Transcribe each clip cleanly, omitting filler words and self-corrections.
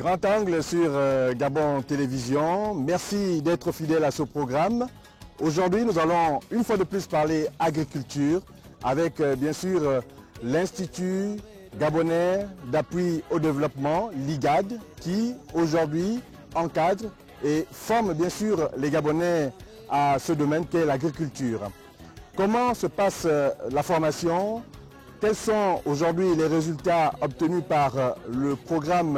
Grand angle sur Gabon Télévision. Merci d'être fidèle à ce programme. Aujourd'hui, nous allons une fois de plus parler agriculture avec bien sûr l'Institut gabonais d'appui au développement, l'IGAD, qui aujourd'hui encadre et forme bien sûr les Gabonais à ce domaine qu'est l'agriculture. Comment se passe la formation? Quels sont aujourd'hui les résultats obtenus par le programme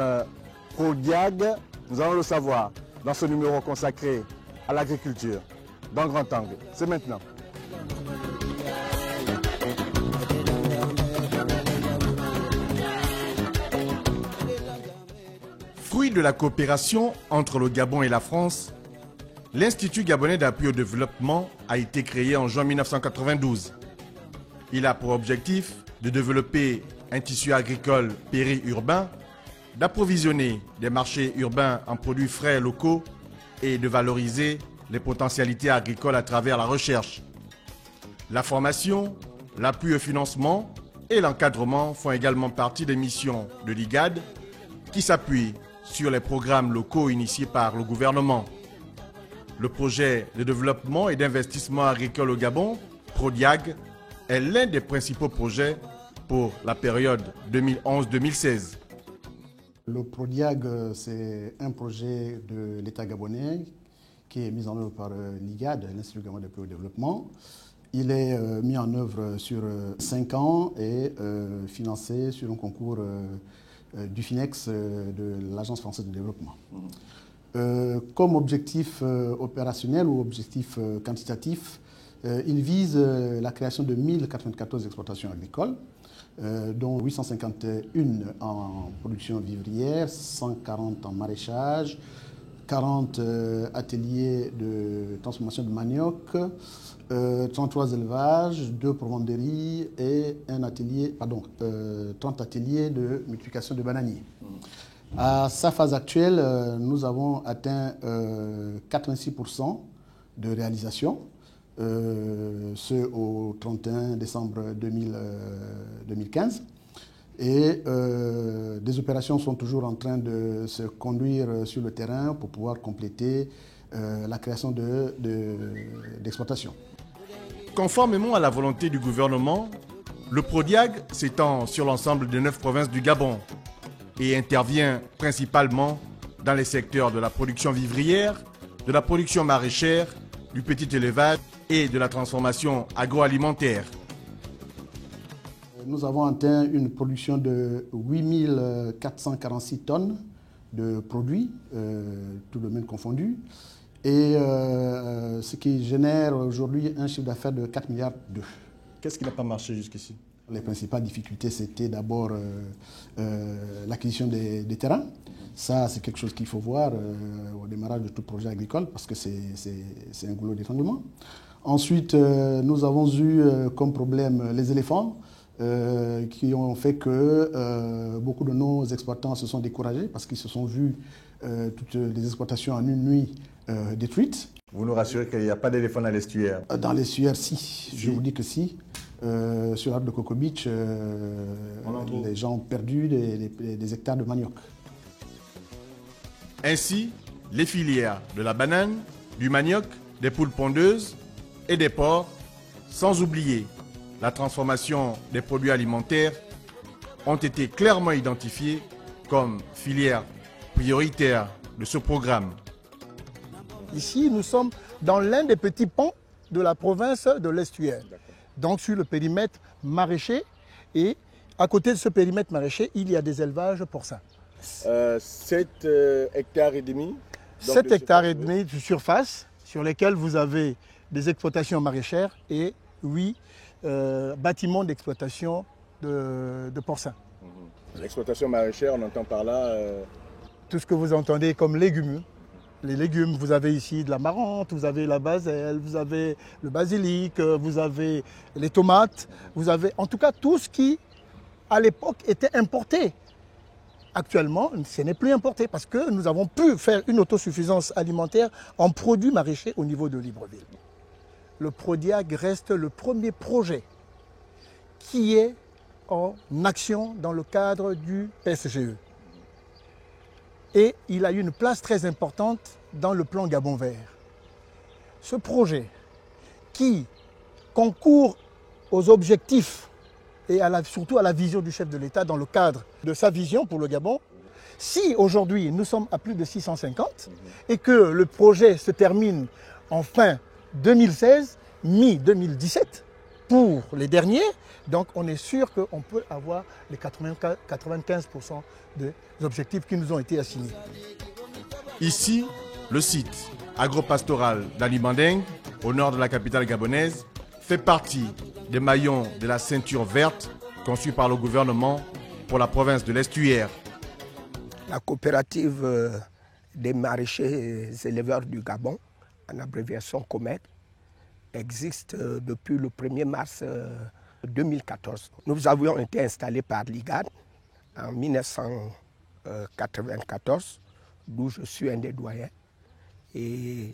ProDiag? Nous allons le savoir dans ce numéro consacré à l'agriculture dans Grand Angle. C'est maintenant. Fruit de la coopération entre le Gabon et la France, l'Institut gabonais d'appui au développement a été créé en juin 1992. Il a pour objectif de développer un tissu agricole périurbain, d'approvisionner des marchés urbains en produits frais locaux et de valoriser les potentialités agricoles à travers la recherche. La formation, l'appui au financement et l'encadrement font également partie des missions de l'IGAD qui s'appuient sur les programmes locaux initiés par le gouvernement. Le projet de développement et d'investissement agricole au Gabon, ProDiag, est l'un des principaux projets pour la période 2011-2016. Le ProDiag, c'est un projet de l'État gabonais qui est mis en œuvre par l'IGAD, l'Institut gabonais d'appui au développement. Il est mis en œuvre sur 5 ans et financé sur un concours du FINEX de l'Agence française de développement. Comme objectif opérationnel ou objectif quantitatif, il vise la création de 1094 exploitations agricoles, dont 851 en production vivrière, 140 en maraîchage, 40 ateliers de transformation de manioc, 33 élevages, 2 provenderies et 30 ateliers de multiplication de bananiers. À sa phase actuelle, nous avons atteint 86% de réalisation, ce au 31 décembre 2015. Et des opérations sont toujours en train de se conduire sur le terrain pour pouvoir compléter la création d'exploitations. Conformément à la volonté du gouvernement, le ProDiag s'étend sur l'ensemble des 9 provinces du Gabon et intervient principalement dans les secteurs de la production vivrière, de la production maraîchère, du petit élevage et de la transformation agroalimentaire. Nous avons atteint une production de 8446 tonnes de produits, tout domaine confondu, et ce qui génère aujourd'hui un chiffre d'affaires de 4 milliards d'euros. Qu'est-ce qui n'a pas marché jusqu'ici? Les principales difficultés, c'était d'abord l'acquisition des terrains. Ça, c'est quelque chose qu'il faut voir au démarrage de tout projet agricole parce que c'est un goulot d'étranglement. Ensuite, nous avons eu comme problème les éléphants qui ont fait que beaucoup de nos exploitants se sont découragés parce qu'ils se sont vus toutes les exploitations en une nuit détruites. Vous nous rassurez qu'il n'y a pas d'éléphants dans l'estuaire? Dans l'estuaire, si. Je vous dis que si. Sur l'arbre de Coco Beach, les gens ont perdu des hectares de manioc. Ainsi, les filières de la banane, du manioc, des poules pondeuses et des porcs, sans oublier la transformation des produits alimentaires, ont été clairement identifiées comme filières prioritaires de ce programme. Ici, nous sommes dans l'un des petits ponts de la province de l'Estuaire. Donc sur le périmètre maraîcher, et à côté de ce périmètre maraîcher, il y a des élevages porcins. 7 hectares et demi. 7 hectares et demi de surface sur lesquels vous avez des exploitations maraîchères et 8 bâtiments d'exploitation de porcins. L'exploitation maraîchère, on entend par là... Tout ce que vous entendez comme légumes. Les légumes, vous avez ici de la marante, vous avez la baselle, vous avez le basilic, vous avez les tomates, vous avez en tout cas tout ce qui, à l'époque, était importé. Actuellement, ce n'est plus importé parce que nous avons pu faire une autosuffisance alimentaire en produits maraîchers au niveau de Libreville. Le ProDiag reste le premier projet qui est en action dans le cadre du PSGE. et il a eu une place très importante dans le plan Gabon vert. Ce projet qui concourt aux objectifs et surtout à la vision du chef de l'État dans le cadre de sa vision pour le Gabon, si aujourd'hui nous sommes à plus de 650 et que le projet se termine en fin 2016, mi-2017 pour les derniers, donc on est sûr qu'on peut avoir les 95% des objectifs qui nous ont été assignés. Ici, le site agropastoral d'Alibandeng, au nord de la capitale gabonaise, fait partie des maillons de la ceinture verte conçue par le gouvernement pour la province de l'Estuaire. La coopérative des maraîchers éleveurs du Gabon, en abréviation COMEG, existe depuis le 1er mars 2014. Nous avions été installés par l'IGAD en 1994, d'où je suis un des doyens. Et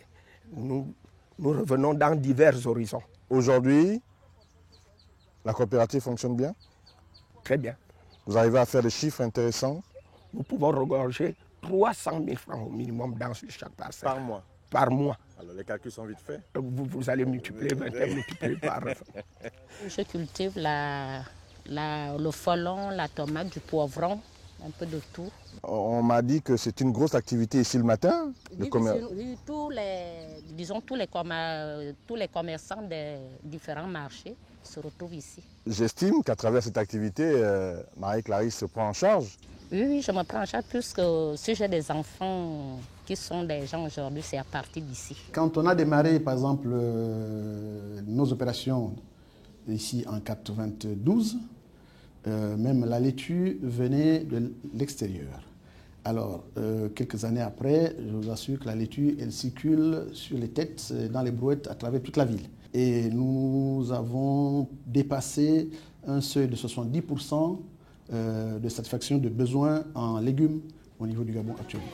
nous revenons dans divers horizons. Aujourd'hui, la coopérative fonctionne bien? Très bien. Vous arrivez à faire des chiffres intéressants? Nous pouvons regorger 300 000 francs au minimum dans chaque parcelle. Par mois? Par mois. Alors les calculs sont vite faits. Vous allez multiplier, multiplier par... Je cultive le frelon, la tomate, du poivron, un peu de tout. On m'a dit que c'est une grosse activité ici le matin. Oui, tous les commerçants des différents marchés se retrouvent ici. J'estime qu'à travers cette activité, Marie-Clarisse se prend en charge. Oui, je me prends en charge puisque si j'ai des enfants qui sont des gens aujourd'hui, c'est à partir d'ici. Quand on a démarré, par exemple, nos opérations ici en 92, même la laitue venait de l'extérieur. Alors, quelques années après, je vous assure que la laitue, elle circule sur les têtes, dans les brouettes, à travers toute la ville. Et nous avons dépassé un seuil de 70% de satisfaction de besoins en légumes au niveau du Gabon actuellement.